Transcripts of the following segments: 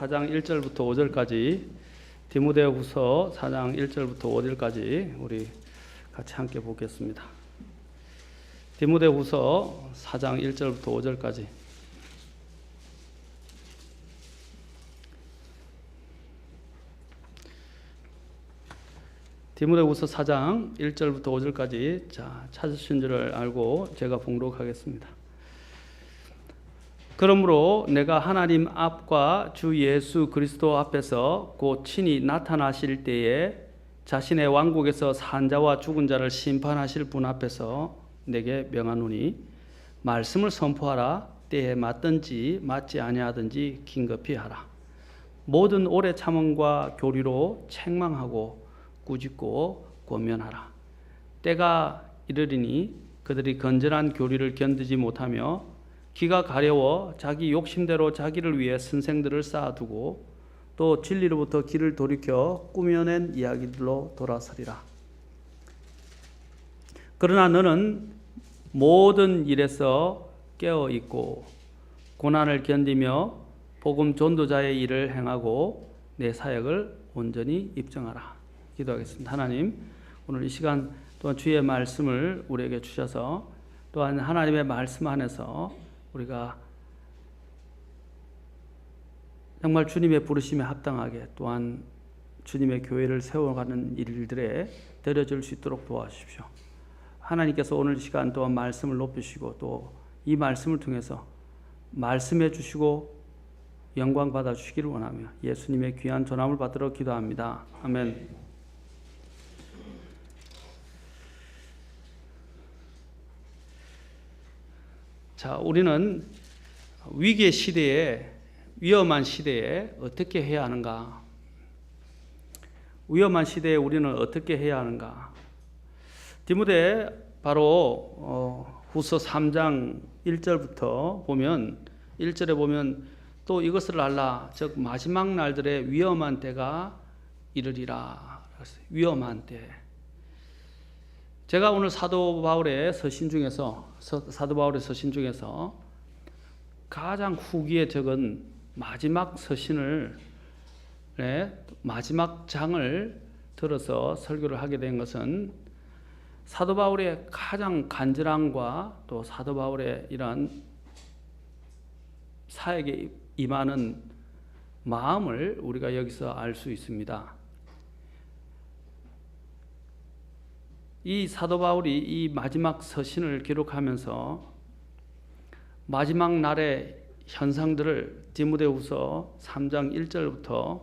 4장 1절부터 5절까지, 디모데후서 4장 1절부터 5절까지 우리 같이 함께 보겠습니다. 디모데후서 4장 1절부터 5절까지. 디모데후서 4장 1절부터 5절까지 찾으신 줄을 알고 제가 봉독하겠습니다. 그러므로 내가 하나님 앞과 주 예수 그리스도 앞에서 곧 친히 나타나실 때에 자신의 왕국에서 산 자와 죽은 자를 심판하실 분 앞에서 내게 명하노니, 말씀을 선포하라. 때에 맞든지 맞지 아니하든지 긴급히 하라. 모든 오래 참음과 교리로 책망하고 꾸짖고 권면하라. 때가 이르리니 그들이 건전한 교리를 견디지 못하며 귀가 가려워 자기 욕심대로 자기를 위해 선생들을 쌓아두고 또 진리로부터 귀를 돌이켜 꾸며낸 이야기들로 돌아서리라. 그러나 너는 모든 일에서 깨어 있고 고난을 견디며 복음 전도자의 일을 행하고 내 사역을 온전히 입증하라. 기도하겠습니다. 하나님, 오늘 이 시간 또한 주의 말씀을 우리에게 주셔서 또한 하나님의 말씀 안에서 우리가 정말 주님의 부르심에 합당하게 또한 주님의 교회를 세워가는 일들에 들여질 수 있도록 도와주십시오. 하나님께서 오늘 이 시간 또한 말씀을 높이시고 또 이 말씀을 통해서 말씀해 주시고 영광 받아 주시기를 원하며 예수님의 귀한 전함을 받들어 기도합니다. 아멘. 자, 우리는 위기의 시대에, 위험한 시대에 어떻게 해야 하는가? 위험한 시대에 우리는 어떻게 해야 하는가? 디모데 바로 후서 3장 1절부터 보면 1절에 보면 또 이것을 알라, 즉 마지막 날들의 위험한 때가 이르리라. 위험한 때. 제가 오늘 사도 바울의 서신 중에서 가장 후기에 적은 마지막 서신을 마지막 장을 들어서 설교를 하게 된 것은 사도 바울의 가장 간절함과 또 사도 바울의 이러한 사역에 임하는 마음을 우리가 여기서 알 수 있습니다. 이 사도 바울이 이 마지막 서신을 기록하면서 마지막 날의 현상들을 디모데후서 3장 1절부터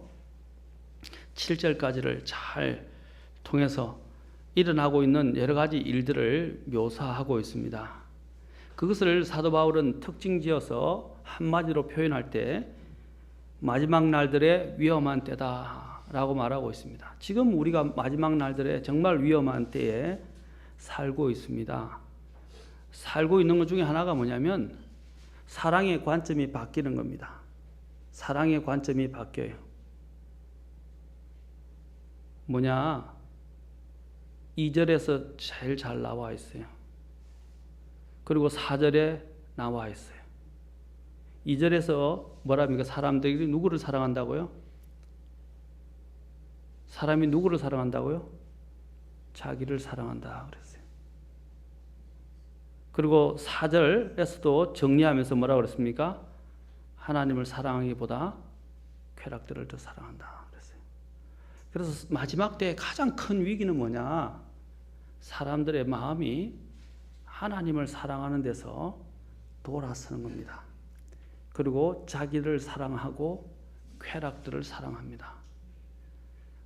7절까지를 잘 통해서 일어나고 있는 여러 가지 일들을 묘사하고 있습니다. 그것을 사도 바울은 특징지어서 한마디로 표현할 때 마지막 날들의 위험한 때다라고 말하고 있습니다. 지금 우리가 마지막 날들의 정말 위험한 때에 살고 있습니다. 살고 있는 것 중에 하나가 뭐냐면 사랑의 관점이 바뀌는 겁니다. 사랑의 관점이 바뀌어요. 뭐냐? 2절에서 제일 잘 나와 있어요. 그리고 4절에 나와 있어요. 2절에서 뭐랍니까? 사람들이 누구를 사랑한다고요? 사람이 누구를 사랑한다고요? 자기를 사랑한다 그랬어요. 그리고 4절에서도 정리하면서 뭐라고 그랬습니까? 하나님을 사랑하기보다 쾌락들을 더 사랑한다 그랬어요. 그래서 마지막 때의 가장 큰 위기는 뭐냐? 사람들의 마음이 하나님을 사랑하는 데서 돌아서는 겁니다. 그리고 자기를 사랑하고 쾌락들을 사랑합니다.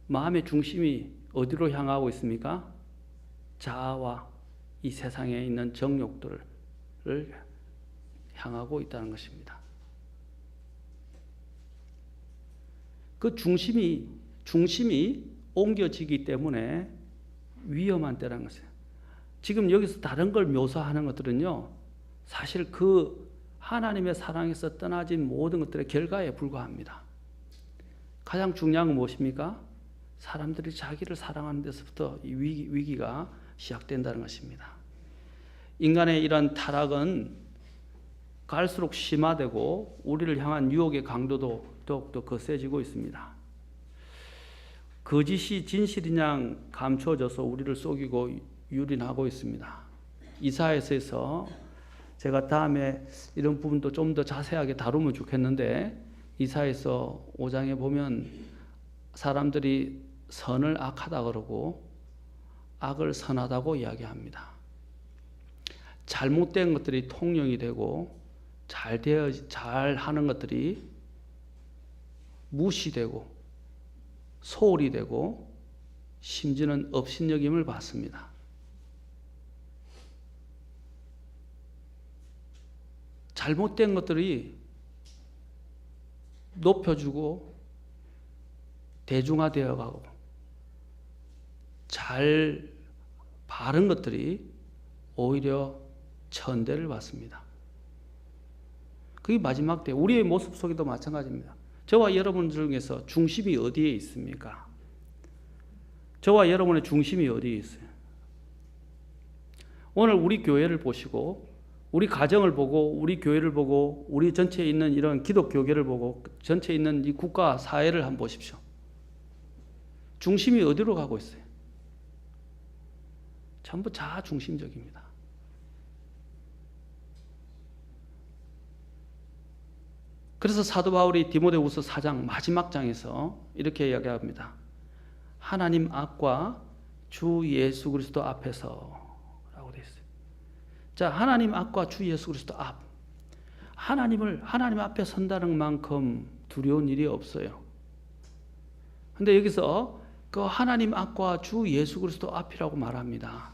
마음의 중심이 어디로 향하고 있습니까? 자아와 이 세상에 있는 정욕들을 향하고 있다는 것입니다. 그 중심이 옮겨지기 때문에 위험한 때라는 것이에요. 지금 여기서 다른 걸 묘사하는 것들은요, 사실 그 하나님의 사랑에서 떠나진 모든 것들의 결과에 불과합니다. 가장 중요한 건 무엇입니까? 사람들이 자기를 사랑하는 데서부터 이 위기가 시작된다는 것입니다. 인간의 이런 타락은 갈수록 심화되고 우리를 향한 유혹의 강도도 더욱더 거세지고 있습니다. 거짓이 진실이냐 감추어져서 우리를 속이고 유린하고 있습니다. 이사야서에서 제가 다음에 이런 부분도 좀 더 자세하게 다루면 좋겠는데, 이사야서 5장에 보면 사람들이 선을 악하다 그러고 악을 선하다고 이야기합니다. 잘못된 것들이 통용이 되고 잘 하는 것들이 무시되고 소홀히 되고 심지어는 업신여김을 받습니다. 잘못된 것들이 높여주고 대중화되어 가고 잘 바른 것들이 오히려 천대를 받습니다. 그게 마지막 때 우리의 모습 속에도 마찬가지입니다. 저와 여러분 중에서 중심이 어디에 있습니까? 저와 여러분의 중심이 어디에 있어요? 오늘 우리 교회를 보시고 우리 가정을 보고 우리 교회를 보고 우리 전체에 있는 이런 기독교계를 보고 전체에 있는 이 국가 사회를 한번 보십시오. 중심이 어디로 가고 있어요? 전부 자아중심적입니다. 그래서 사도 바울이 디모데후서 4장 마지막 장에서 이렇게 이야기합니다. 하나님 앞과 주 예수 그리스도 앞에서 라고 되어 있어요. 자, 하나님 앞과 주 예수 그리스도 앞. 하나님 앞에 선다는 만큼 두려운 일이 없어요. 근데 여기서 그 하나님 앞과 주 예수 그리스도 앞이라고 말합니다.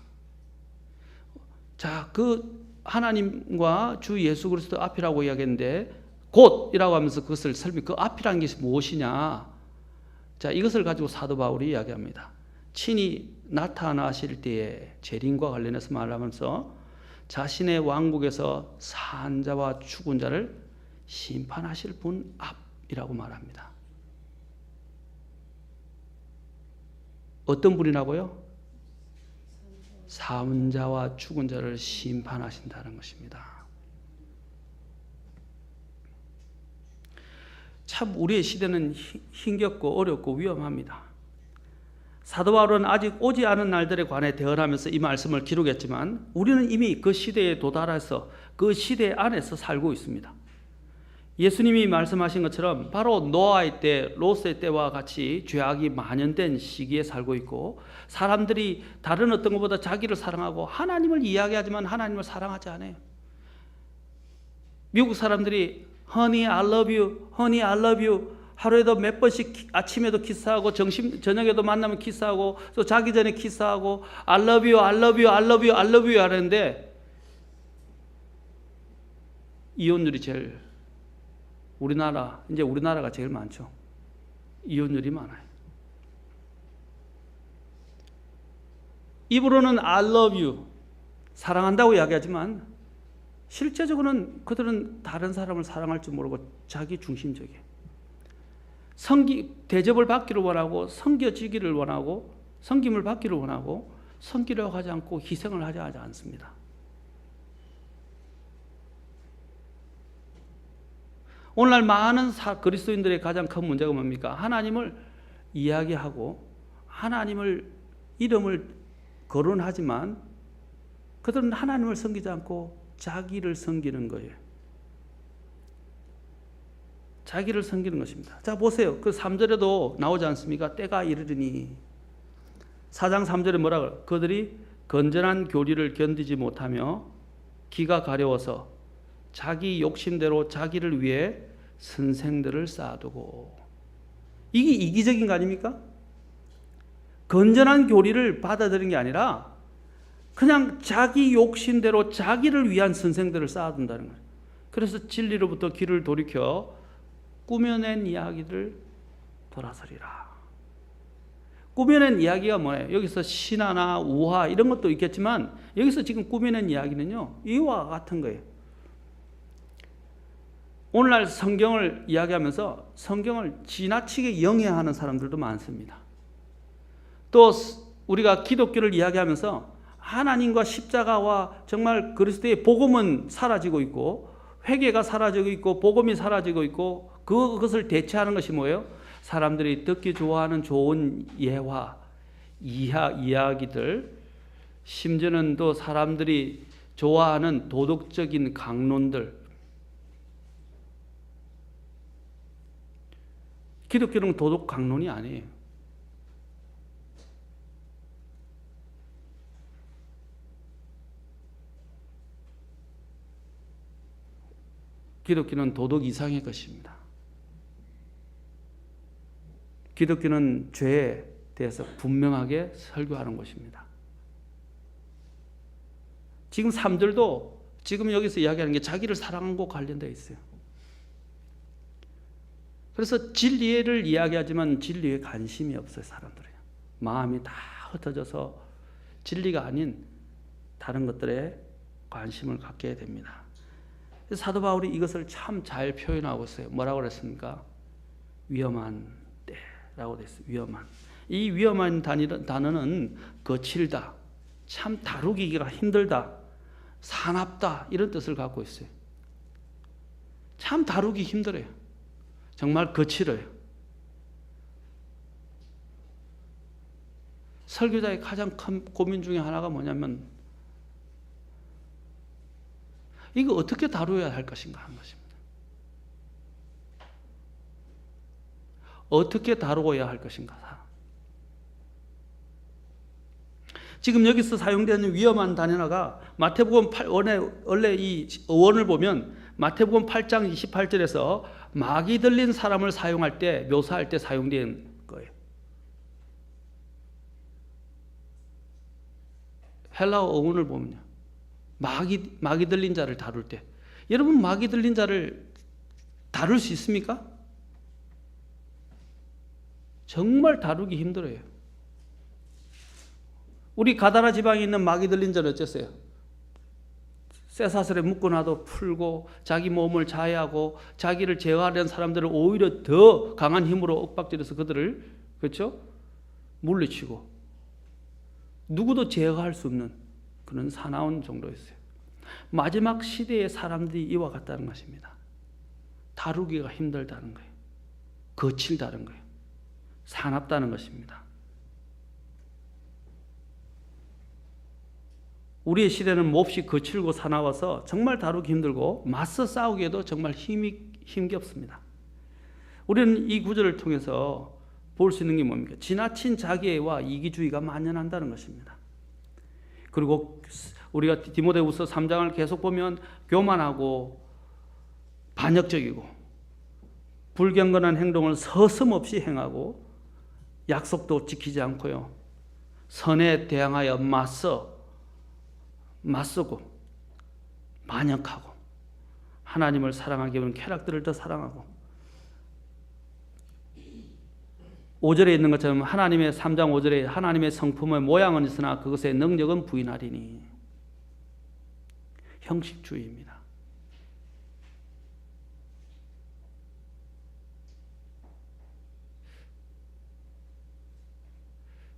자, 그 하나님과 주 예수 그리스도 앞이라고 이야기했는데 곧이라고 하면서 그것을 그 앞이라는 것이 무엇이냐? 자, 이것을 가지고 사도 바울이 이야기합니다. 친히 나타나실 때에 재림과 관련해서 말하면서 자신의 왕국에서 산 자와 죽은 자를 심판하실 분 앞이라고 말합니다. 어떤 분이라고요? 산 자와 죽은 자를 심판하신다는 것입니다. 참 우리의 시대는 힘겹고 어렵고 위험합니다. 사도 바울은 아직 오지 않은 날들에 관해 대언하면서 이 말씀을 기록했지만 우리는 이미 그 시대에 도달해서 그 시대 안에서 살고 있습니다. 예수님이 말씀하신 것처럼 바로 노아의 때, 롯의 때와 같이 죄악이 만연된 시기에 살고 있고 사람들이 다른 어떤 것보다 자기를 사랑하고 하나님을 이야기하지만 하나님을 사랑하지 않아요. 미국 사람들이 Honey, I love you. Honey, I love you. 하루에도 몇 번씩 아침에도 키스하고 저녁에도 만나면 키스하고 또 자기 전에 키스하고 I love you, I love you, I love you, I love you 하는데 이혼율이 제일 우리나라가 제일 많죠. 이혼율이 많아요. 입으로는 I love you 사랑한다고 이야기하지만 실제적으로는 그들은 다른 사람을 사랑할 줄 모르고 자기 중심적이에요. 대접을 받기를 원하고 섬겨지기를 원하고 섬김을 받기를 원하고 섬기려고 하지 않고 희생을 하지 않습니다. 오늘날 많은 그리스도인들의 가장 큰 문제가 뭡니까? 하나님을 이야기하고 하나님을 이름을 거론하지만 그들은 하나님을 섬기지 않고 자기를 섬기는 거예요. 자기를 섬기는 것입니다. 자, 보세요. 그 3절에도 나오지 않습니까? 때가 이르리니. 4장 3절에 뭐라 그래요? 그들이 건전한 교리를 견디지 못하며 기가 가려워서 자기 욕심대로 자기를 위해 선생들을 쌓아두고. 이게 이기적인 거 아닙니까? 건전한 교리를 받아들이는 게 아니라 그냥 자기 욕심대로 자기를 위한 선생들을 쌓아둔다는 거예요. 그래서 진리로부터 귀를 돌이켜 꾸며낸 이야기를 돌아서리라. 꾸며낸 이야기가 뭐예요? 여기서 신화나 우화 이런 것도 있겠지만 여기서 지금 꾸며낸 이야기는요, 이와 같은 거예요. 오늘날 성경을 이야기하면서 성경을 지나치게 영해하는 사람들도 많습니다. 또 우리가 기독교를 이야기하면서 하나님과 십자가와 정말 그리스도의 복음은 사라지고 있고 회개가 사라지고 있고 복음이 사라지고 있고 그것을 대체하는 것이 뭐예요? 사람들이 듣기 좋아하는 좋은 예화, 이야기들, 심지어는 또 사람들이 좋아하는 도덕적인 강론들. 기독교는 도덕 강론이 아니에요. 기독교는 도덕 이상의 것입니다. 기독교는 죄에 대해서 분명하게 설교하는 것입니다. 지금 3절도 지금 여기서 이야기하는 게 자기를 사랑한 것 관련되어 있어요. 그래서 진리를 이야기하지만 진리에 관심이 없어요, 사람들이. 마음이 다 흩어져서 진리가 아닌 다른 것들에 관심을 갖게 됩니다. 사도 바울이 이것을 참 잘 표현하고 있어요. 뭐라고 그랬습니까? 위험한 때라고 됐어요. 위험한. 이 위험한 단어는 거칠다, 참 다루기가 힘들다, 사납다 이런 뜻을 갖고 있어요. 참 다루기 힘들어요. 정말 거칠어요. 설교자의 가장 큰 고민 중에 하나가 뭐냐면 이거 어떻게 다루어야 할 것인가 하는 것입니다. 어떻게 다루어야 할 것인가. 지금 여기서 사용되는 위험한 단어가 마태복음 8, 원래 이 어원을 보면 마태복음 8장 28절에서 마귀 들린 사람을 사용할 때, 묘사할 때 사용된 거예요. 헬라어 어원을 보면요. 마귀 들린 자를 다룰 때. 여러분, 마귀 들린 자를 다룰 수 있습니까? 정말 다루기 힘들어요. 우리 가다라 지방에 있는 마귀 들린 자는 어땠어요? 쇠사슬에 묶어놔도 풀고 자기 몸을 자해하고 자기를 제어하려는 사람들을 오히려 더 강한 힘으로 윽박질러서 그들을, 그렇죠? 물리치고 누구도 제어할 수 없는 그런 사나운 정도였어요. 마지막 시대의 사람들이 이와 같다는 것입니다. 다루기가 힘들다는 거예요. 거칠다는 거예요. 사납다는 것입니다. 우리의 시대는 몹시 거칠고 사나워서 정말 다루기 힘들고 맞서 싸우기에도 정말 힘겹습니다. 우리는 이 구절을 통해서 볼 수 있는 게 뭡니까? 지나친 자기애와 이기주의가 만연한다는 것입니다. 그리고 우리가 디모데후서 3장을 계속 보면 교만하고 반역적이고 불경건한 행동을 서슴없이 행하고 약속도 지키지 않고요. 선에 대항하여 맞서고 반역하고 하나님을 사랑하기 위한 쾌락들을 더 사랑하고 5절에 있는 것처럼 하나님의 3장 5절에 하나님의 성품의 모양은 있으나 그것의 능력은 부인하리니 형식주의입니다.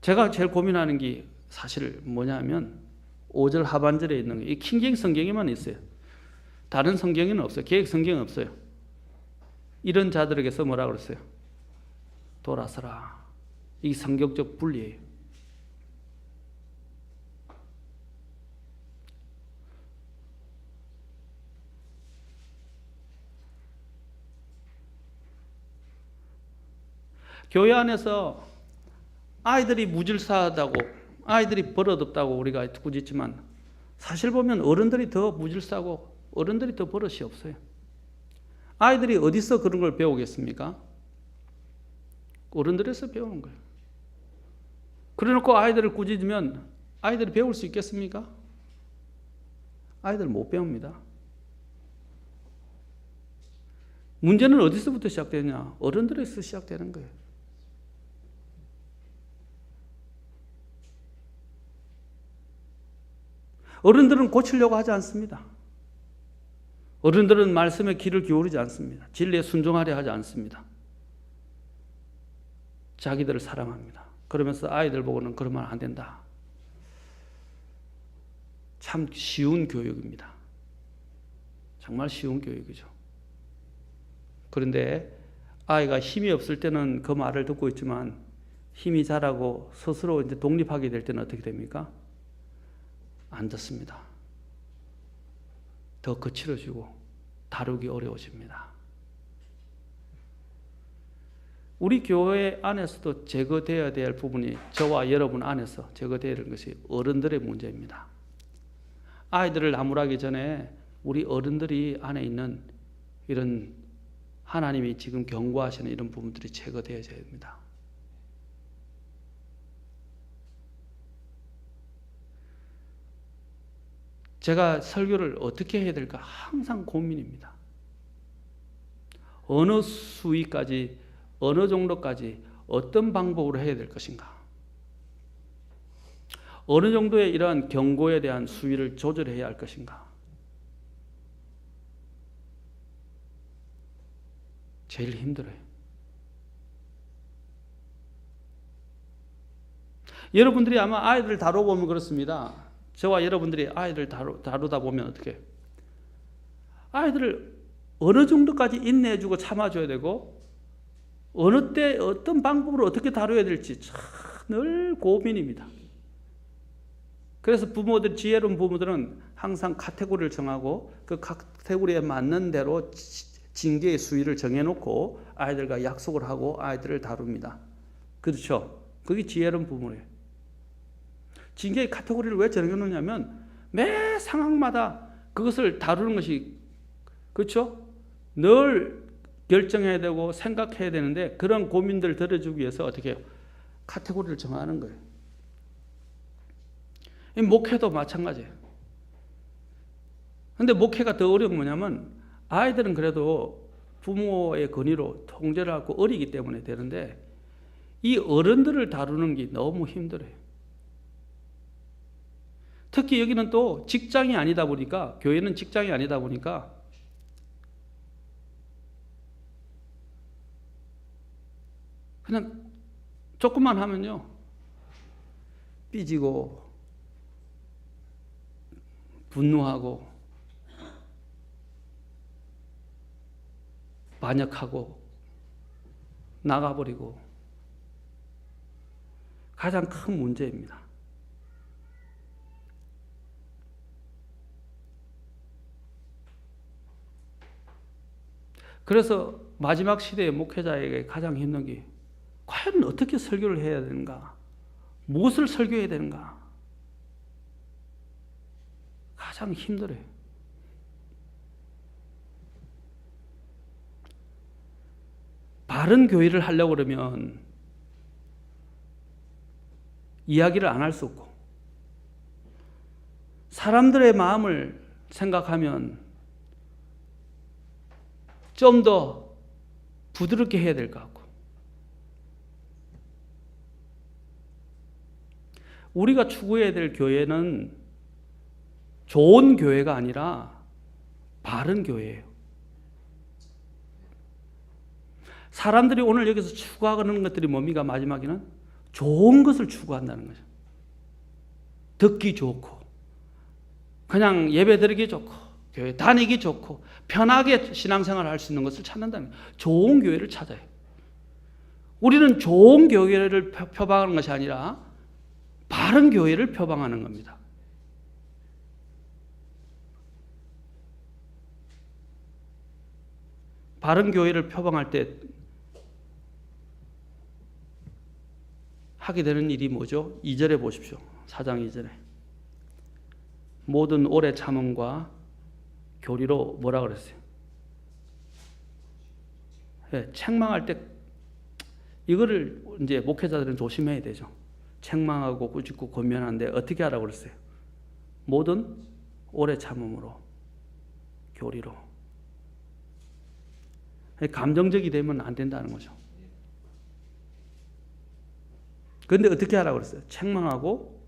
제가 제일 고민하는 게 사실 뭐냐면 5절 하반절에 있는 이 킹제임 성경에만 있어요. 다른 성경에는 없어요. 개역 성경은 없어요. 이런 자들에게서 뭐라고 그랬어요? 돌아서라. 이 성경적 분리예요. 교회 안에서 아이들이 무질서하다고, 아이들이 버릇없다고 우리가 꾸짖지만 사실 보면 어른들이 더 무질서하고 어른들이 더 버릇이 없어요. 아이들이 어디서 그런 걸 배우겠습니까? 어른들에서 배우는 거예요. 그래놓고 아이들을 꾸짖으면 아이들이 배울 수 있겠습니까? 아이들 못 배웁니다. 문제는 어디서부터 시작되냐? 어른들에서 시작되는 거예요. 어른들은 고치려고 하지 않습니다. 어른들은 말씀에 귀를 기울이지 않습니다. 진리에 순종하려 하지 않습니다. 자기들을 사랑합니다. 그러면서 아이들 보고는 그러면 안 된다. 참 쉬운 교육입니다. 정말 쉬운 교육이죠. 그런데 아이가 힘이 없을 때는 그 말을 듣고 있지만 힘이 자라고 스스로 이제 독립하게 될 때는 어떻게 됩니까? 안 듣습니다. 더 거칠어지고 다루기 어려워집니다. 우리 교회 안에서도 제거되어야 될 부분이 저와 여러분 안에서 제거되어야 되는 것이 어른들의 문제입니다. 아이들을 나무라기 전에 우리 어른들이 안에 있는 이런 하나님이 지금 경고하시는 이런 부분들이 제거되어야 됩니다. 제가 설교를 어떻게 해야 될까 항상 고민입니다. 어느 수위까지, 어느 정도까지, 어떤 방법으로 해야 될 것인가. 어느 정도의 이러한 경고에 대한 수위를 조절해야 할 것인가. 제일 힘들어요. 여러분들이 아마 아이들을 다뤄보면 그렇습니다. 저와 여러분들이 아이들 다루다 보면 어떻게 해요? 아이들을 어느 정도까지 인내해주고 참아줘야 되고 어느 때 어떤 방법으로 어떻게 다뤄야 될지 늘 고민입니다. 그래서 부모들, 지혜로운 부모들은 항상 카테고리를 정하고 그 카테고리에 맞는 대로 징계의 수위를 정해놓고 아이들과 약속을 하고 아이들을 다룹니다. 그렇죠? 그게 지혜로운 부모예요. 징계의 카테고리를 왜 정해놓냐면 매 상황마다 그것을 다루는 것이, 그렇죠? 늘 결정해야 되고 생각해야 되는데 그런 고민들을 들어주기 위해서 어떻게 해요? 카테고리를 정하는 거예요. 이 목회도 마찬가지예요. 근데 목회가 더 어려운 건 뭐냐면 아이들은 그래도 부모의 권위로 통제를 하고 어리기 때문에 되는데 이 어른들을 다루는 게 너무 힘들어요. 특히 여기는 또 직장이 아니다 보니까, 교회는 직장이 아니다 보니까 그냥 조금만 하면요 삐지고 분노하고 반역하고 나가버리고 가장 큰 문제입니다. 그래서 마지막 시대의 목회자에게 가장 힘든 게 과연 어떻게 설교를 해야 되는가? 무엇을 설교해야 되는가? 가장 힘들어요. 바른 교회를 하려고 그러면 이야기를 안 할 수 없고 사람들의 마음을 생각하면 좀 더 부드럽게 해야 될 것 같고 우리가 추구해야 될 교회는 좋은 교회가 아니라 바른 교회예요. 사람들이 오늘 여기서 추구하는 것들이 뭡니까? 마지막에는 좋은 것을 추구한다는 거죠. 듣기 좋고 그냥 예배 드리기 좋고 교회 다니기 좋고 편하게 신앙생활을 할 수 있는 것을 찾는다는 거예요. 좋은 교회를 찾아요. 우리는 좋은 교회를 표방하는 것이 아니라 바른 교회를 표방하는 겁니다. 바른 교회를 표방할 때 하게 되는 일이 뭐죠? 2절에 보십시오. 4장 2절에 모든 오래 참음과 교리로 뭐라 그랬어요? 네, 책망할 때 이거를 이제 목회자들은 조심해야 되죠. 책망하고 꾸짖고 권면하는데 어떻게 하라고 그랬어요? 모든 오래 참음으로 교리로. 감정적이 되면 안 된다는 거죠. 그런데 어떻게 하라고 그랬어요? 책망하고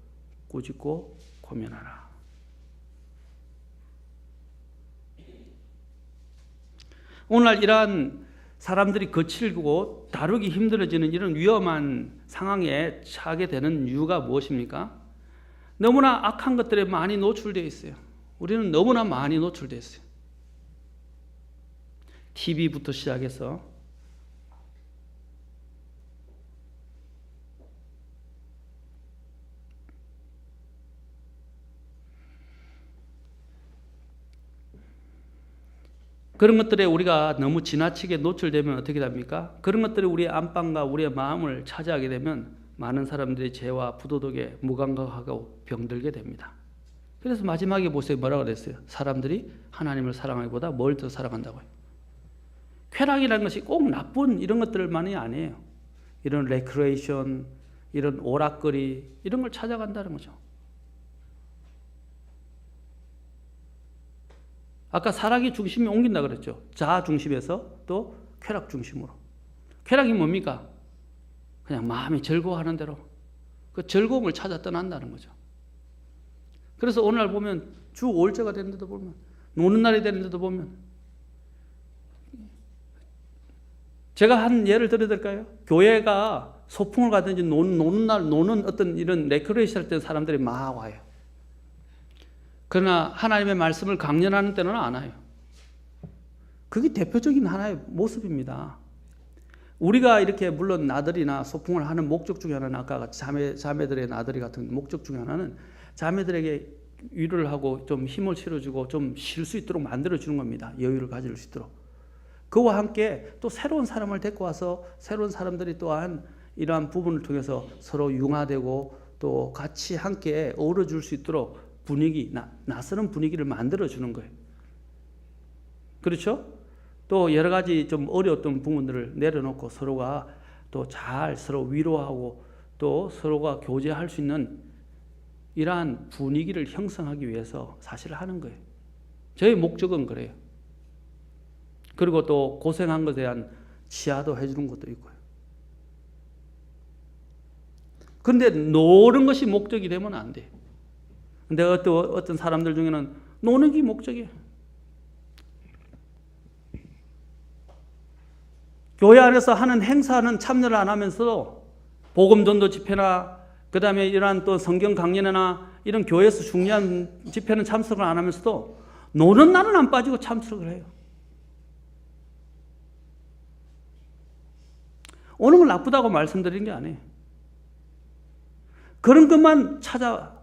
꾸짖고 권면하라. 오늘날 이러한 사람들이 거칠고 다루기 힘들어지는 이런 위험한 상황에 처하게 되는 이유가 무엇입니까? 너무나 악한 것들에 많이 노출되어 있어요. 우리는 너무나 많이 노출되어 있어요. TV부터 시작해서 그런 것들에 우리가 너무 지나치게 노출되면 어떻게 됩니까? 그런 것들이 우리의 안방과 우리의 마음을 차지하게 되면 많은 사람들이 죄와 부도덕에 무감각하고 병들게 됩니다. 그래서 마지막에 보세요. 뭐라고 그랬어요? 사람들이 하나님을 사랑하기보다 뭘 더 사랑한다고요? 쾌락이라는 것이 꼭 나쁜 이런 것들만이 아니에요. 이런 레크레이션, 이런 오락거리 이런 걸 찾아간다는 거죠. 아까 사랑의 중심이 옮긴다 그랬죠. 자아 중심에서 또 쾌락 중심으로. 쾌락이 뭡니까? 그냥 마음이 즐거워하는 대로 그 즐거움을 찾아 떠난다는 거죠. 그래서 오늘날 보면 주 5일째가 되는데도 보면 노는 날이 되는데도 보면 제가 한 예를 들어야 될까요? 교회가 소풍을 가든지 노는 날 노는 어떤 이런 레크레이션 할 때 사람들이 막 와요. 그러나 하나님의 말씀을 강연하는 때는 안 와요. 그게 대표적인 하나의 모습입니다. 우리가 이렇게 물론 나들이나 소풍을 하는 목적 중에 하나는 아까 자매들의 나들이 같은 목적 중에 하나는 자매들에게 위로를 하고 좀 힘을 실어주고 좀 쉴 수 있도록 만들어주는 겁니다. 여유를 가질 수 있도록. 그와 함께 또 새로운 사람을 데리고 와서 새로운 사람들이 또한 이러한 부분을 통해서 서로 융화되고 또 같이 함께 어우러질 수 있도록 분위기, 낯선 분위기를 만들어주는 거예요. 그렇죠? 또 여러 가지 좀 어려웠던 부분들을 내려놓고 서로가 또 잘 서로 위로하고 또 서로가 교제할 수 있는 이러한 분위기를 형성하기 위해서 사실 하는 거예요. 저희 목적은 그래요. 그리고 또 고생한 것에 대한 치하도 해주는 것도 있고요. 그런데 노는 것이 목적이 되면 안 돼요. 근데 어떤 사람들 중에는 노는 게 목적이에요. 교회 안에서 하는 행사는 참여를 안 하면서도 복음 전도 집회나 그 다음에 이러한 또 성경 강연이나 이런 교회에서 중요한 집회는 참석을 안 하면서도 노는 날은 안 빠지고 참석을 해요. 오는 걸 나쁘다고 말씀드리는 게 아니에요. 그런 것만 찾아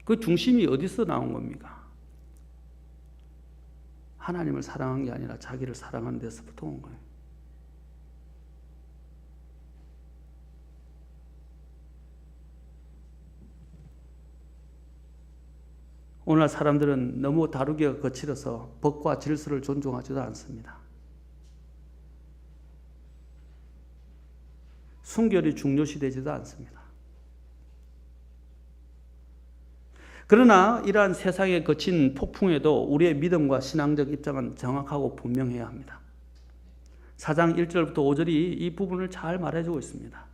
그 중심이 어디서 나온 겁니까? 하나님을 사랑한 게 아니라 자기를 사랑하는 데서부터 온 거예요. 오늘날 사람들은 너무 다루기가 거칠어서 법과 질서를 존중하지도 않습니다. 순결이 중요시되지도 않습니다. 그러나 이러한 세상에 거친 폭풍에도 우리의 믿음과 신앙적 입장은 정확하고 분명해야 합니다. 4장 1절부터 5절이 이 부분을 잘 말해주고 있습니다.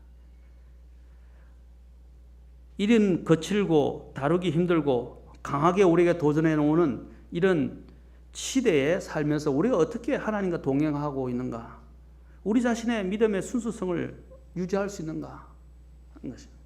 이런 거칠고 다루기 힘들고 강하게 우리에게 도전해 놓는 이런 시대에 살면서 우리가 어떻게 하나님과 동행하고 있는가, 우리 자신의 믿음의 순수성을 유지할 수 있는가 하는 것입니다.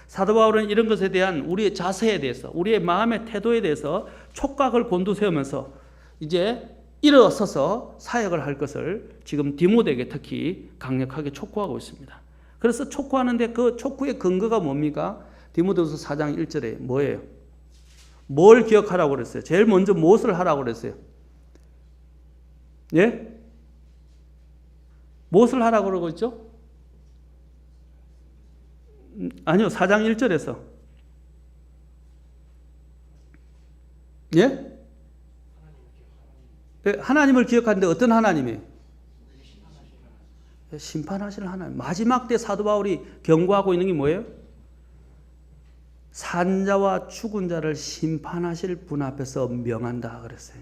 사도 바울은 이런 것에 대한 우리의 자세에 대해서, 우리의 마음의 태도에 대해서 촉각을 곤두세우면서 이제 일어서서 사역을 할 것을 지금 디모데에게 특히 강력하게 촉구하고 있습니다. 그래서 촉구하는데 그 촉구의 근거가 뭡니까? 디모데후서 4장 1절에 뭐예요? 뭘 기억하라고 그랬어요? 제일 먼저 무엇을 하라고 그랬어요? 예? 무엇을 하라고 그러고 있죠? 아니요, 4장 1절에서. 예? 하나님을 기억하는데 어떤 하나님이에요? 심판하실 하나님. 마지막 때 사도 바울이 경고하고 있는 게 뭐예요? 산자와 죽은 자를 심판하실 분 앞에서 명한다 그랬어요.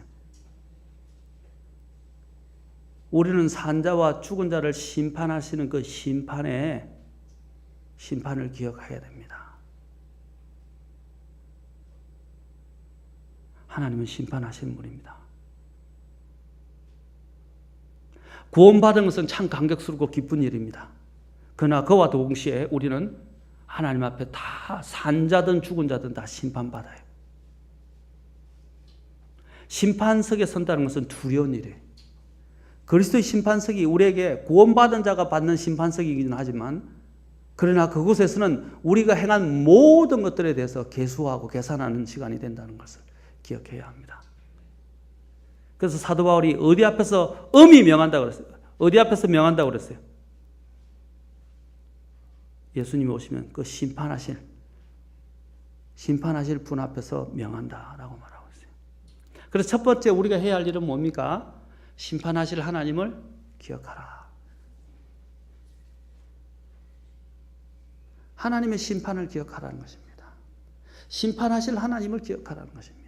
우리는 산자와 죽은 자를 심판하시는 그 심판을 기억해야 됩니다. 하나님은 심판하시는 분입니다. 구원받은 것은 참 감격스럽고 기쁜 일입니다. 그러나 그와 동시에 우리는 하나님 앞에 다 산자든 죽은 자든 다 심판받아요. 심판석에 선다는 것은 두려운 일이에요. 그리스도의 심판석이 우리에게 구원받은 자가 받는 심판석이긴 하지만 그러나 그곳에서는 우리가 행한 모든 것들에 대해서 계수하고 계산하는 시간이 된다는 것을 기억해야 합니다. 그래서 사도 바울이 어디 앞에서 엄히 명한다고 그랬어요. 어디 앞에서 명한다고 그랬어요? 예수님이 오시면 그 심판하실 분 앞에서 명한다라고 말하고 있어요. 그래서 첫 번째 우리가 해야 할 일은 뭡니까? 심판하실 하나님을 기억하라. 하나님의 심판을 기억하라는 것입니다. 심판하실 하나님을 기억하라는 것입니다.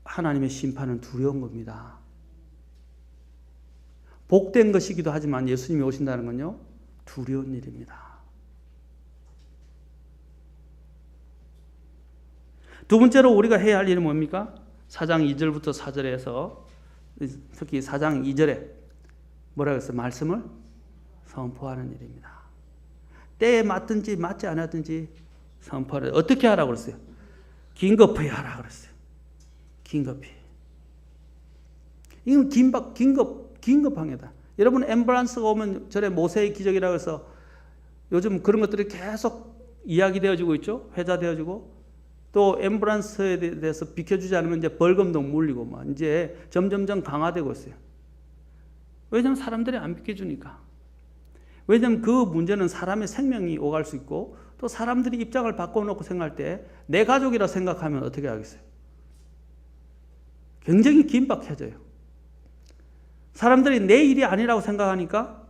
하나님의 심판은 두려운 겁니다. 복된 것이기도 하지만 예수님이 오신다는 건요, 두려운 일입니다. 두 번째로 우리가 해야 할 일은 뭡니까? 4장 2절부터 4절에서 특히 4장 2절에 뭐라고 했어요? 말씀을 선포하는 일입니다. 때에 맞든지 맞지 않았든지 선포하라. 어떻게 하라고 그랬어요? 긴급히 하라고 그랬어요. 긴급히. 이건 긴급합니다. 여러분 앰뷸런스가 오면 전에 모세의 기적이라고 해서 요즘 그런 것들이 계속 이야기되어지고 있죠. 회자되어지고 또 앰뷸런스에 대해서 비켜주지 않으면 이제 벌금도 물리고 막 이제 점점점 강화되고 있어요. 왜냐하면 사람들이 안 비켜주니까. 왜냐하면 그 문제는 사람의 생명이 오갈 수 있고 또 사람들이 입장을 바꿔놓고 생각할 때 내 가족이라 생각하면 어떻게 하겠어요? 굉장히 긴박해져요. 사람들이 내 일이 아니라고 생각하니까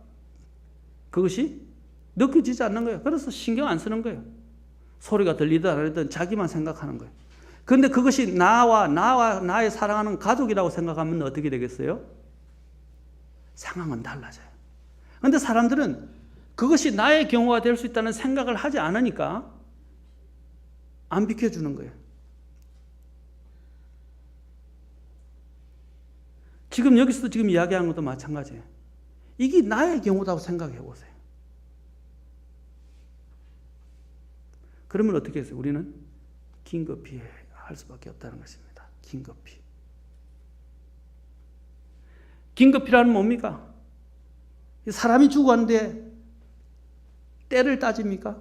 그것이 느껴지지 않는 거예요. 그래서 신경 안 쓰는 거예요. 소리가 들리든 안 들리든 자기만 생각하는 거예요. 그런데 그것이 나의 사랑하는 가족이라고 생각하면 어떻게 되겠어요? 상황은 달라져요. 그런데 사람들은 그것이 나의 경우가 될 수 있다는 생각을 하지 않으니까 안 비켜주는 거예요. 지금 여기서 지금 이야기하는 것도 마찬가지예요. 이게 나의 경우라고 생각해 보세요. 그러면 어떻게 했어요? 우리는 긴급히 할 수밖에 없다는 것입니다. 긴급히. 긴급히라는 뭡니까? 사람이 죽었는데 때를 따집니까?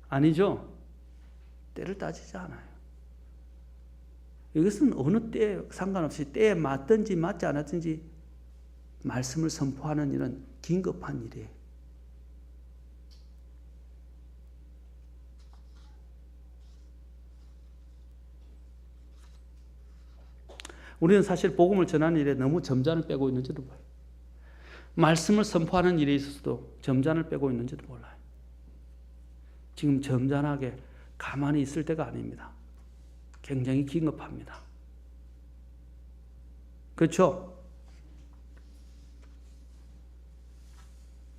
아니죠. 때를 따지지 않아요. 이것은 어느 때에 상관없이 때에 맞든지 맞지 않았든지 말씀을 선포하는 일은 긴급한 일이에요. 우리는 사실 복음을 전하는 일에 너무 점잔을 빼고 있는지도 몰라요. 말씀을 선포하는 일에 있어서도 점잔을 빼고 있는지도 몰라요. 지금 점잖하게 가만히 있을 때가 아닙니다. 굉장히 긴급합니다. 그렇죠?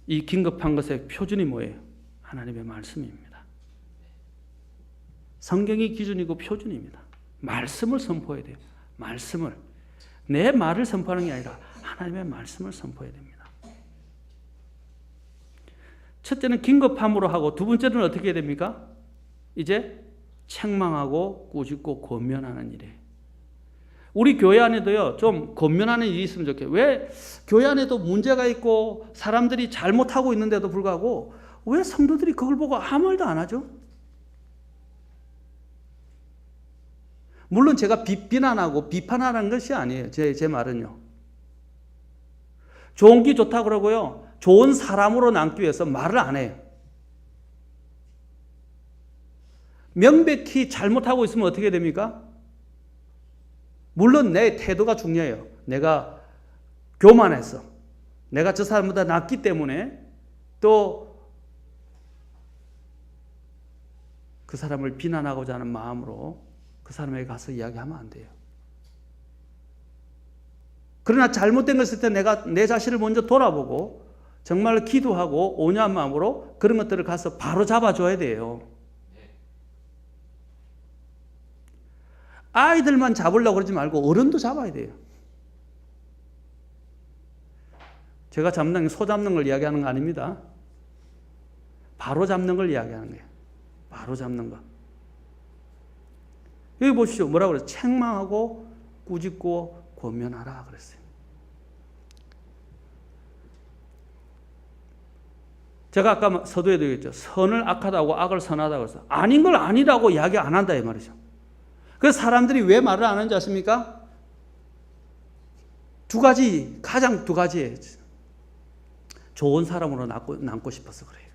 이 긴급한 것의 표준이 뭐예요? 하나님의 말씀입니다. 성경이 기준이고 표준입니다. 말씀을 선포해야 돼요. 말씀을. 내 말을 선포하는 게 아니라 하나님의 말씀을 선포해야 됩니다. 첫째는 긴급함으로 하고 두 번째는 어떻게 해야 됩니까? 이제 책망하고 꾸짖고 권면하는 일이에요. 우리 교회 안에도요, 좀 권면하는 일이 있으면 좋겠어요. 왜 교회 안에도 문제가 있고 사람들이 잘못하고 있는데도 불구하고 왜 성도들이 그걸 보고 아무 말도 안 하죠? 물론 제가 비난하고 비판하는 것이 아니에요. 제 말은요. 좋은 기 좋다고 그러고요. 좋은 사람으로 남기 위해서 말을 안 해요. 명백히 잘못하고 있으면 어떻게 됩니까? 물론 내 태도가 중요해요. 내가 교만해서 내가 저 사람보다 낫기 때문에 또 그 사람을 비난하고자 하는 마음으로 그 사람에게 가서 이야기하면 안 돼요. 그러나 잘못된 것을 때 내가 내 자신을 먼저 돌아보고 정말 기도하고 온유한 마음으로 그런 것들을 가서 바로 잡아줘야 돼요. 아이들만 잡으려고 그러지 말고 어른도 잡아야 돼요. 제가 잡는 게 소 잡는 걸 이야기하는 거 아닙니다. 바로 잡는 걸 이야기하는 거예요. 바로 잡는 것. 여기 보십시오. 뭐라고 그랬어요? 책망하고 꾸짖고 권면하라 그랬어요. 제가 아까 서두에도 얘기했죠. 선을 악하다고 악을 선하다고 해서 아닌 걸 아니라고 이야기 안 한다 이 말이죠. 그래서 사람들이 왜 말을 안 하는지 아십니까? 가장 두 가지예요. 좋은 사람으로 남고 싶어서 그래요.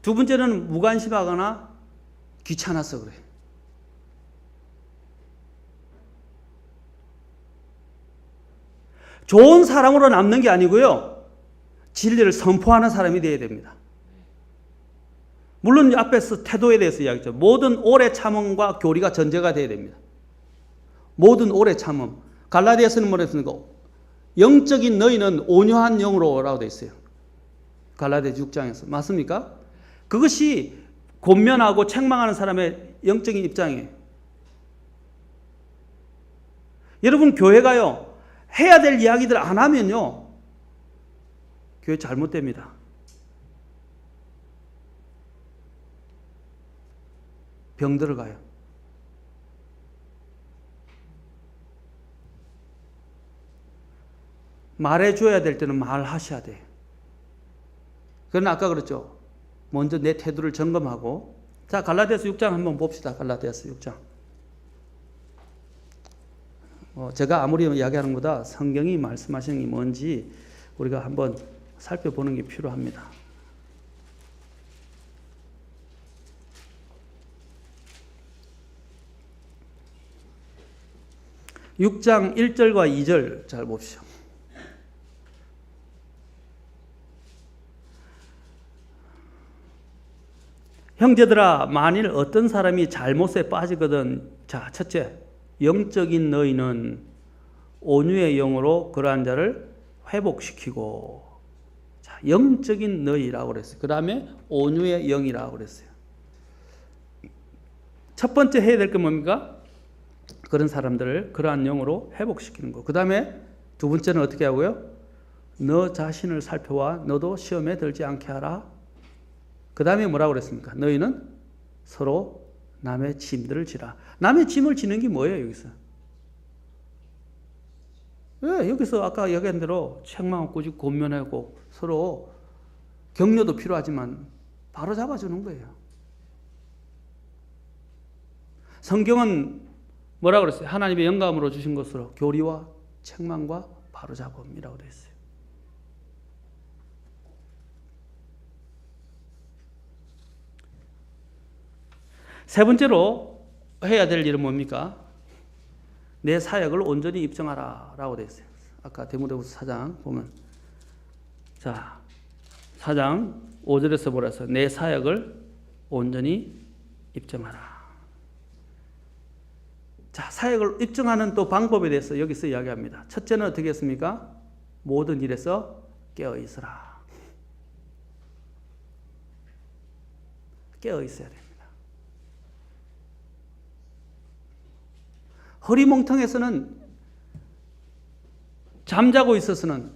두 번째는 무관심하거나 귀찮아서 그래요. 좋은 사람으로 남는 게 아니고요. 진리를 선포하는 사람이 되어야 됩니다. 물론 앞에서 태도에 대해서 이야기했죠. 모든 오래 참음과 교리가 전제가 되어야 됩니다. 모든 오래 참음. 갈라디아서는 뭐라 했습니까? 영적인 너희는 온유한 영으로 오라고 되어 있어요. 갈라디아 6장에서. 맞습니까? 그것이 권면하고 책망하는 사람의 영적인 입장이에요. 여러분 교회가요. 해야 될 이야기들 안 하면요. 교회 잘못됩니다. 병 들어가요. 말해줘야 될 때는 말하셔야 돼요. 그러나 아까 그랬죠. 먼저 내 태도를 점검하고. 자, 갈라디아서 6장 한번 봅시다. 갈라디아서 6장. 제가 아무리 이야기하는 것보다 성경이 말씀하시는 게 뭔지 우리가 한번 살펴보는 게 필요합니다. (6장) 1절과 2절 잘 봅시오. 형제들아 만일 어떤 사람이 잘못에 빠지거든 자 첫째 영적인 너희는 온유의 영으로 그러한 자를 회복시키고 자 영적인 너희라고 그랬어요. 그 다음에 온유의 영이라고 그랬어요. 첫 번째 해야 될 게 뭡니까? 그런 사람들을 그러한 영으로 회복시키는 거. 그 다음에 두 번째는 어떻게 하고요? 너 자신을 살펴와 너도 시험에 들지 않게 하라. 그 다음에 뭐라고 그랬습니까? 너희는 서로 남의 짐들을 지라. 남의 짐을 지는 게 뭐예요, 여기서? 왜? 여기서 아까 얘기한 대로 책망하고 꾸짖고 권면하고 서로 격려도 필요하지만 바로 잡아주는 거예요. 성경은 뭐라고 그랬어요? 하나님의 영감으로 주신 것으로 교리와 책망과 바로잡음이라고 되어 있어요. 세 번째로 해야 될 일은 뭡니까? 내 사역을 온전히 입증하라 라고 되어 있어요. 아까 디모데후서 4장 보면 자 4장 5절에서 뭐라 했어요? 내 사역을 온전히 입증하라. 자, 사역을 입증하는 또 방법에 대해서 여기서 이야기합니다. 첫째는 어떻게 했습니까? 모든 일에서 깨어 있으라. 깨어 있어야 됩니다. 허리몽텅해서는 잠자고 있어서는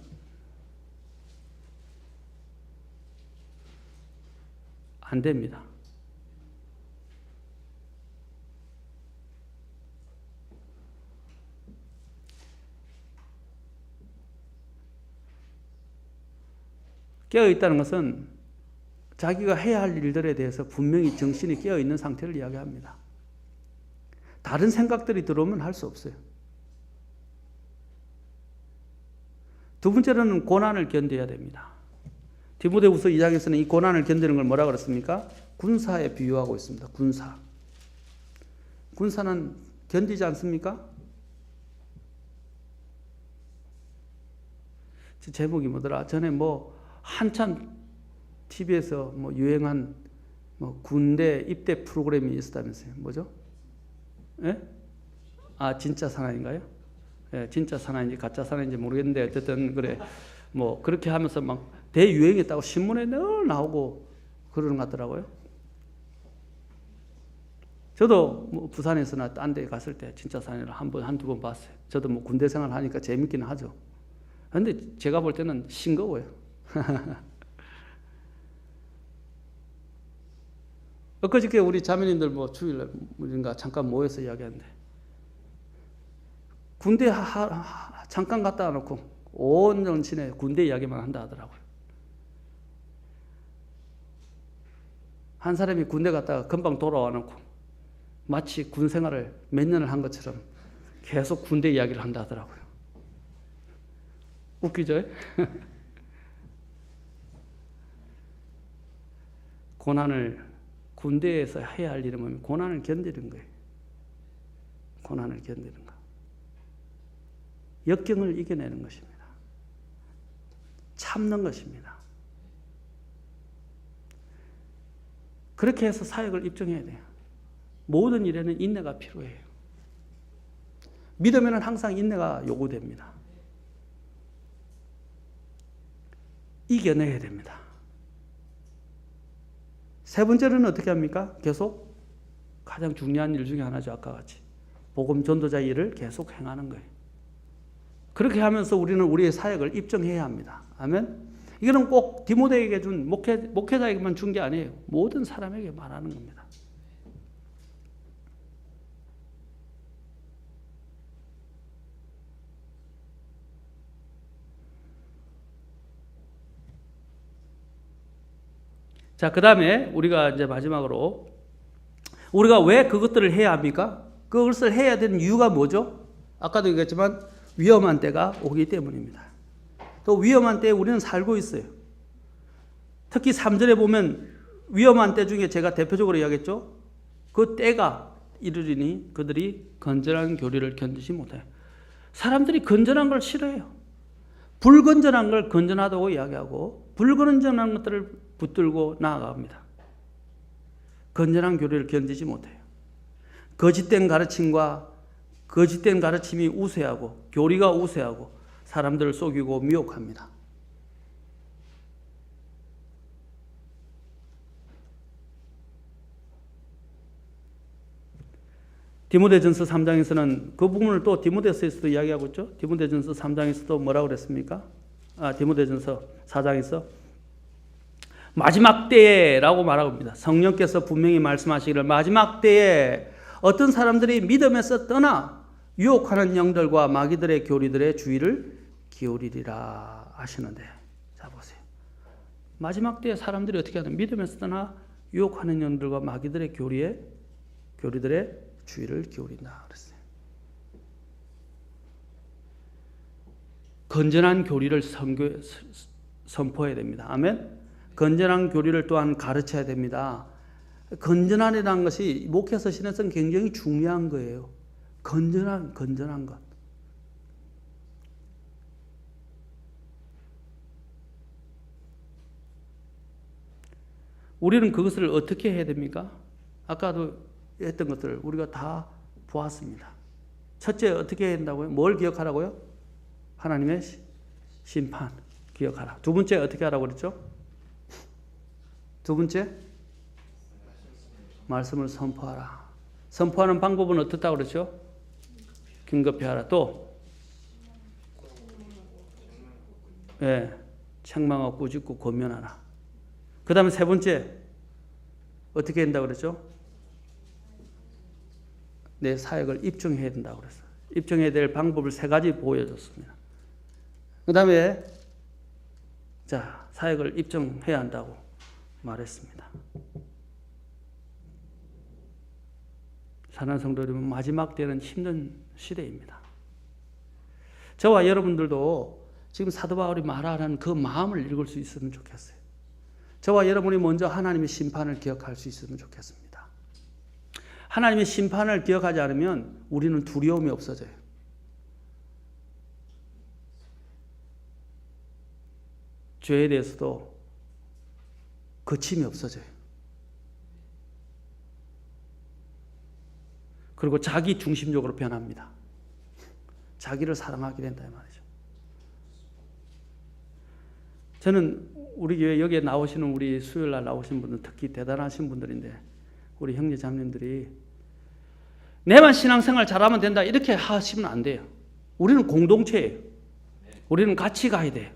안 됩니다. 깨어 있다는 것은 자기가 해야 할 일들에 대해서 분명히 정신이 깨어 있는 상태를 이야기합니다. 다른 생각들이 들어오면 할 수 없어요. 두 번째로는 고난을 견뎌야 됩니다. 디모데후서 2장에서는 이 고난을 견디는 걸 뭐라고 그랬습니까? 군사에 비유하고 있습니다. 군사. 군사는 견디지 않습니까? 제목이 뭐더라? 전에 뭐 한참 TV에서 뭐 유행한 뭐 군대 입대 프로그램이 있었다면서요. 뭐죠? 예? 아, 진짜 사나인가요? 예, 진짜 사나인지 가짜 사나인지 모르겠는데 어쨌든 그래 뭐 그렇게 하면서 막 대유행했다고 신문에 늘 나오고 그러는 것 같더라고요. 저도 뭐 부산에서나 딴 데 갔을 때 진짜 사나이를 한두 번 봤어요. 저도 뭐 군대 생활 하니까 재밌기는 하죠. 그런데 제가 볼 때는 싱거워요. 엊그저께 우리 자매님들 뭐 주일날 우리가 잠깐 모여서 이야기하는데 군대 잠깐 갔다 와놓고 5년 지내 군대 이야기만 한다 하더라고요. 한 사람이 군대 갔다가 금방 돌아와 놓고 마치 군 생활을 몇 년을 한 것처럼 계속 군대 이야기를 한다 하더라고요. 웃기죠? 고난을 군대에서 해야 할 일은 뭐냐면 고난을 견디는 거예요. 고난을 견디는 거. 역경을 이겨내는 것입니다. 참는 것입니다. 그렇게 해서 사역을 입증해야 돼요. 모든 일에는 인내가 필요해요. 믿으면 항상 인내가 요구됩니다. 이겨내야 됩니다. 세 번째는 어떻게 합니까? 계속 가장 중요한 일 중에 하나죠. 아까 같이 복음 전도자 일을 계속 행하는 거예요. 그렇게 하면서 우리는 우리의 사역을 입증해야 합니다. 아멘. 이거는 꼭 디모데에게 준 목회자에게만 준 게 아니에요. 모든 사람에게 말하는 겁니다. 자, 그 다음에 우리가 이제 마지막으로 우리가 왜 그것들을 해야 합니까? 그것을 해야 되는 이유가 뭐죠? 아까도 얘기했지만 위험한 때가 오기 때문입니다. 또 위험한 때에 우리는 살고 있어요. 특히 3절에 보면 위험한 때 중에 제가 대표적으로 이야기했죠. 그 때가 이르리니 그들이 건전한 교리를 견디지 못해요. 사람들이 건전한 걸 싫어해요. 불건전한 걸 건전하다고 이야기하고 불건전한 것들을 붙들고 나아갑니다. 건전한 교리를 견디지 못해요. 거짓된 가르침과 거짓된 가르침이 우세하고 교리가 우세하고 사람들을 속이고 미혹합니다. 디모데전서 3장에서는 그 부분을 또 디모데서에서도 이야기하고 있죠. 디모데전서 3장에서도 뭐라고 그랬습니까? 디모데전서 4장에서 마지막 때에라고 말하고 있습니다. 성령께서 분명히 말씀하시기를 마지막 때에 어떤 사람들이 믿음에서 떠나 유혹하는 영들과 마귀들의 교리들의 주의를 기울이리라 하시는데, 자 보세요. 마지막 때에 사람들이 어떻게 하냐? 믿음에서 떠나 유혹하는 영들과 마귀들의 교리들의 주의를 기울인다 그랬어요. 건전한 교리를 선포해야 됩니다. 아멘. 건전한 교리를 또한 가르쳐야 됩니다. 건전한이라는 것이 목회 서신에서는 굉장히 중요한 거예요. 건전한 것. 우리는 그것을 어떻게 해야 됩니까? 아까도 했던 것들을 우리가 다 보았습니다. 첫째 어떻게 해야 된다고요? 뭘 기억하라고요? 하나님의 심판 기억하라. 두 번째 어떻게 하라고 그랬죠? 두 번째 말씀을 선포하라. 선포하는 방법은 어떻다고 그랬죠? 긴급히 하라. 또 책망하고 꾸짖고 권면하라. 그 다음에 세 번째 어떻게 된다고 그랬죠? 내 사역을 입증해야 된다고 그랬어요. 입증해야 될 방법을 세 가지 보여줬습니다. 그 다음에 사역을 입증해야 한다고 말했습니다. 사랑하는 성도 여러분, 마지막 때는 힘든 시대입니다. 저와 여러분들도 지금 사도 바울이 말하는 그 마음을 읽을 수 있으면 좋겠어요. 저와 여러분이 먼저 하나님의 심판을 기억할 수 있으면 좋겠습니다. 하나님의 심판을 기억하지 않으면 우리는 두려움이 없어져요. 죄에 대해서도 거침이 없어져요. 그리고 자기 중심적으로 변합니다. 자기를 사랑하게 된다 이 말이죠. 저는 우리 교회 여기에 나오시는 우리 수요일날 나오신 분들 특히 대단하신 분들인데 우리 형제 자매님들이 내만 신앙생활 잘하면 된다 이렇게 하시면 안 돼요. 우리는 공동체예요. 우리는 같이 가야 돼요.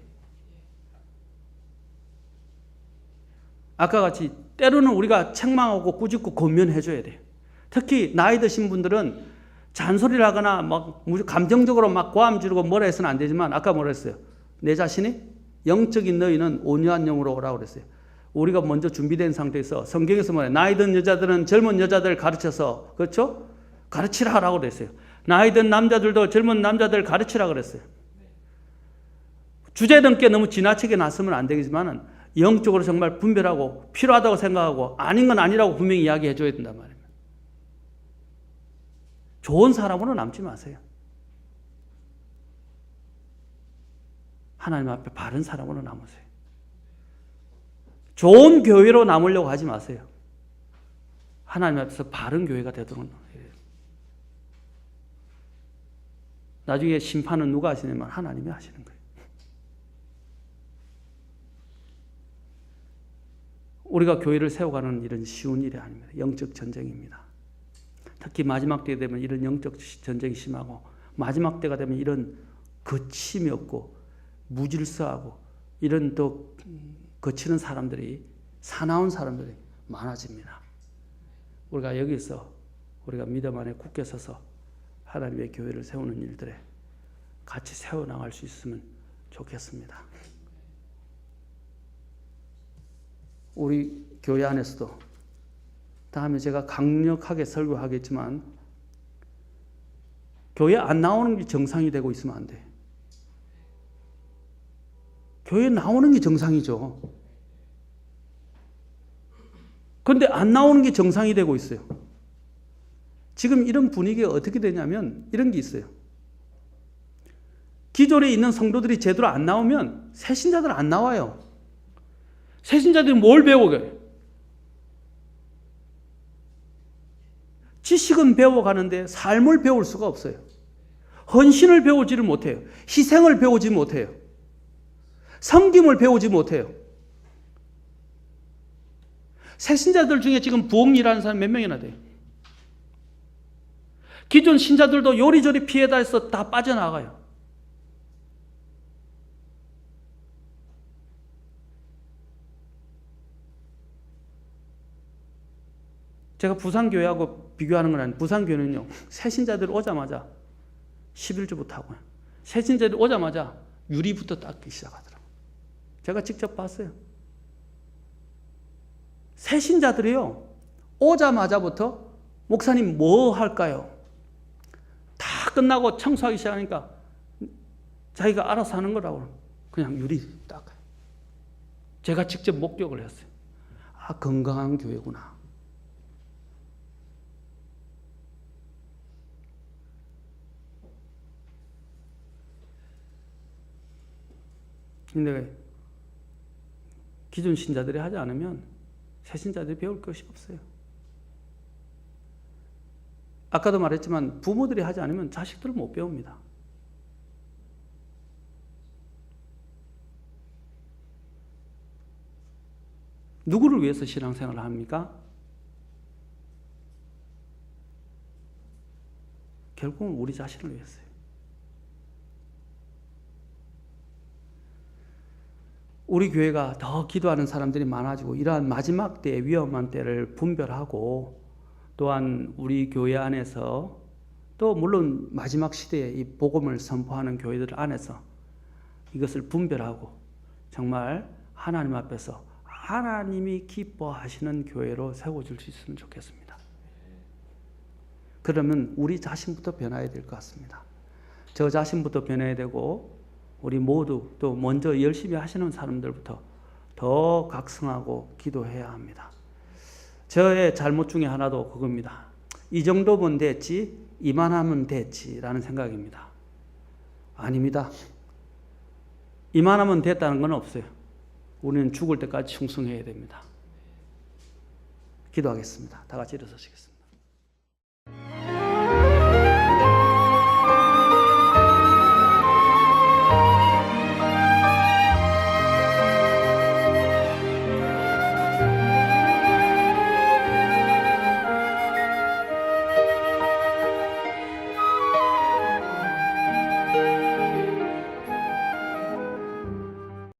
아까 같이 때로는 우리가 책망하고 꾸짖고 권면해줘야 돼요. 특히 나이 드신 분들은 잔소리를 하거나 막 감정적으로 막 고함 지르고 뭐라 해서는 안 되지만 아까 뭐라 했어요? 내 자신이 영적인 너희는 온유한 영으로 오라고 그랬어요. 우리가 먼저 준비된 상태에서 성경에서 말해 나이 든 여자들은 젊은 여자들 가르쳐서 그렇죠? 가르치라 하라고 그랬어요. 나이 든 남자들도 젊은 남자들 가르치라 그랬어요. 주제넘게 너무 지나치게 났으면 안 되겠지만은 영적으로 정말 분별하고 필요하다고 생각하고 아닌 건 아니라고 분명히 이야기해 줘야 된단 말이에요. 좋은 사람으로 남지 마세요. 하나님 앞에 바른 사람으로 남으세요. 좋은 교회로 남으려고 하지 마세요. 하나님 앞에서 바른 교회가 되도록. 나중에 심판은 누가 하시냐면 하나님이 하시는 거예요. 우리가 교회를 세워가는 일은 쉬운 일이 아닙니다. 영적 전쟁입니다. 특히 마지막 때가 되면 이런 영적 전쟁이 심하고 마지막 때가 되면 이런 거침이 없고 무질서하고 이런 또 거치는 사람들이 사나운 사람들이 많아집니다. 우리가 여기서 우리가 믿음 안에 굳게 서서 하나님의 교회를 세우는 일들에 같이 세워나갈 수 있으면 좋겠습니다. 우리 교회 안에서도 다음에 제가 강력하게 설교하겠지만 교회 안 나오는 게 정상이 되고 있으면 안 돼. 교회 나오는 게 정상이죠. 그런데 안 나오는 게 정상이 되고 있어요. 지금 이런 분위기가 어떻게 되냐면 이런 게 있어요. 기존에 있는 성도들이 제대로 안 나오면 새신자들 안 나와요. 새신자들이 뭘 배우게? 지식은 배워가는데 삶을 배울 수가 없어요. 헌신을 배우지를 못해요. 희생을 배우지 못해요. 섬김을 배우지 못해요. 새신자들 중에 지금 부흥이라는 사람 몇 명이나 돼요? 기존 신자들도 요리조리 피해다 해서 다 빠져나가요. 제가 부산교회하고 비교하는 건 아니에요. 부산교회는요, 새신자들 오자마자 11조부터 하고요. 새신자들 오자마자 유리부터 닦기 시작하더라고요. 제가 직접 봤어요. 새신자들이요, 오자마자부터 목사님 뭐 할까요? 다 끝나고 청소하기 시작하니까 자기가 알아서 하는 거라고 그냥 유리 닦아요. 제가 직접 목격을 했어요. 아, 건강한 교회구나. 근데 기존 신자들이 하지 않으면 새 신자들이 배울 것이 없어요. 아까도 말했지만 부모들이 하지 않으면 자식들을 못 배웁니다. 누구를 위해서 신앙생활을 합니까? 결국은 우리 자신을 위해서요. 우리 교회가 더 기도하는 사람들이 많아지고 이러한 마지막 때의 위험한 때를 분별하고 또한 우리 교회 안에서 또 물론 마지막 시대에 이 복음을 선포하는 교회들 안에서 이것을 분별하고 정말 하나님 앞에서 하나님이 기뻐하시는 교회로 세워질 수 있으면 좋겠습니다. 그러면 우리 자신부터 변화해야 될 것 같습니다. 저 자신부터 변해야 되고 우리 모두 또 먼저 열심히 하시는 사람들부터 더 각성하고 기도해야 합니다. 저의 잘못 중에 하나도 그겁니다. 이 정도면 됐지, 이만하면 됐지라는 생각입니다. 아닙니다. 이만하면 됐다는 건 없어요. 우리는 죽을 때까지 충성해야 됩니다. 기도하겠습니다. 다 같이 일어서시겠습니다.